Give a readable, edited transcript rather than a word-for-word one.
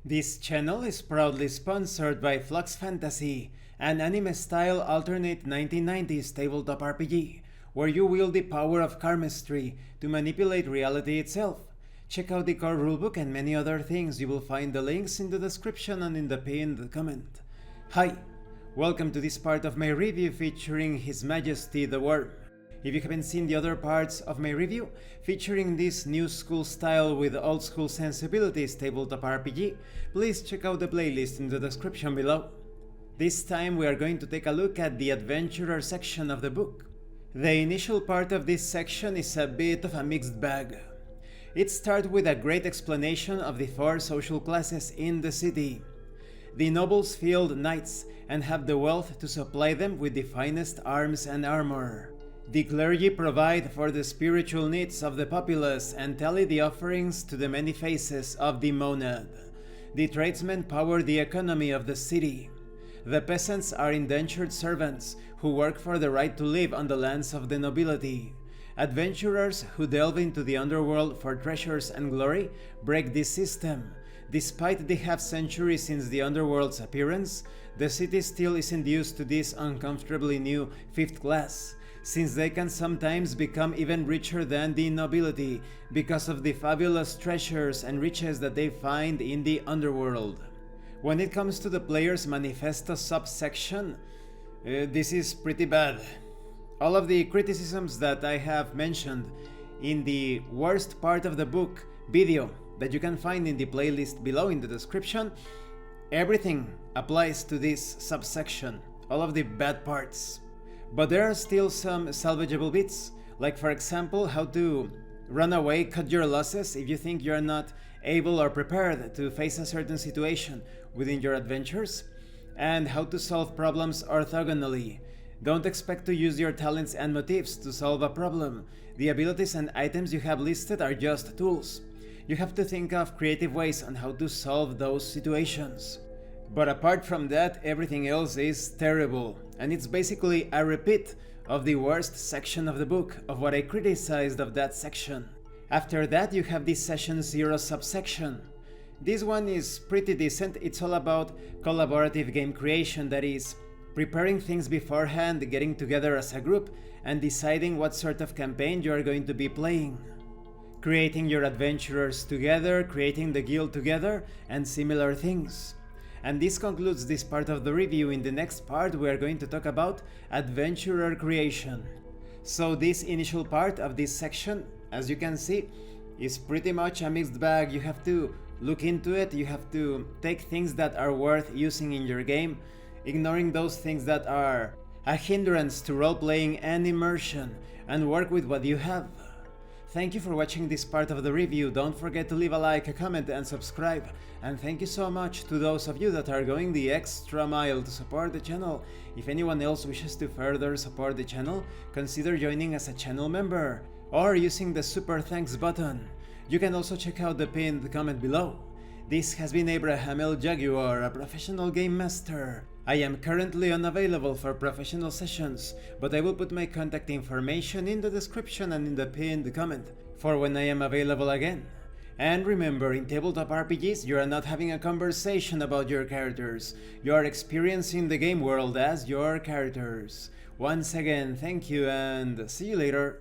This channel is proudly sponsored by Flux Fantasy, an anime-style alternate 1990s tabletop RPG, where you wield the power of chemistry to manipulate reality itself. Check out the core rulebook and many other things. You will find the links in the description and in the pinned comment. Hi, welcome to this part of my review featuring His Majesty the Worm. If you haven't seen the other parts of my review, featuring this new school style with old school sensibilities tabletop RPG, please check out the playlist in the description below. This time we are going to take a look at the adventurer section of the book. The initial part of this section is a bit of a mixed bag. It starts with a great explanation of the four social classes in the city. The nobles field knights and have the wealth to supply them with the finest arms and armor. The clergy provide for the spiritual needs of the populace and tally the offerings to the many faces of the monad. The tradesmen power the economy of the city. The peasants are indentured servants who work for the right to live on the lands of the nobility. Adventurers who delve into the underworld for treasures and glory break this system. Despite the half-century since the underworld's appearance, the city still isn't used to this uncomfortably new fifth class, since they can sometimes become even richer than the nobility because of the fabulous treasures and riches that they find in the underworld. When it comes to the player's manifesto subsection, this is pretty bad. All of the criticisms that I have mentioned in the worst part of the book video that you can find in the playlist below in the description, everything applies to this subsection, all of the bad parts. But there are still some salvageable bits, like for example how to run away, cut your losses if you think you're not able or prepared to face a certain situation within your adventures, and how to solve problems orthogonally. Don't expect to use your talents and motifs to solve a problem. The abilities and items you have listed are just tools. You have to think of creative ways on how to solve those situations. But apart from that, everything else is terrible, and it's basically a repeat of the worst section of the book, of what I criticized of that section. After that you have the Session 0 subsection. This one is pretty decent. It's all about collaborative game creation, that is, preparing things beforehand, getting together as a group, and deciding what sort of campaign you are going to be playing. Creating your adventurers together, creating the guild together, and similar things. And this concludes this part of the review. In the next part we are going to talk about adventurer creation. So this initial part of this section, as you can see, is pretty much a mixed bag. You have to look into it, you have to take things that are worth using in your game, ignoring those things that are a hindrance to role-playing and immersion, and work with what you have. Thank you for watching this part of the review. Don't forget to leave a like, a comment, and subscribe. And thank you so much to those of you that are going the extra mile to support the channel. If anyone else wishes to further support the channel, consider joining as a channel member or using the super thanks button. You can also check out the pinned comment below. This has been Abraham L. Jaguar, a professional game master. I am currently unavailable for professional sessions, but I will put my contact information in the description and in the pinned comment for when I am available again. And remember, in tabletop RPGs, you are not having a conversation about your characters. You are experiencing the game world as your characters. Once again, thank you and see you later.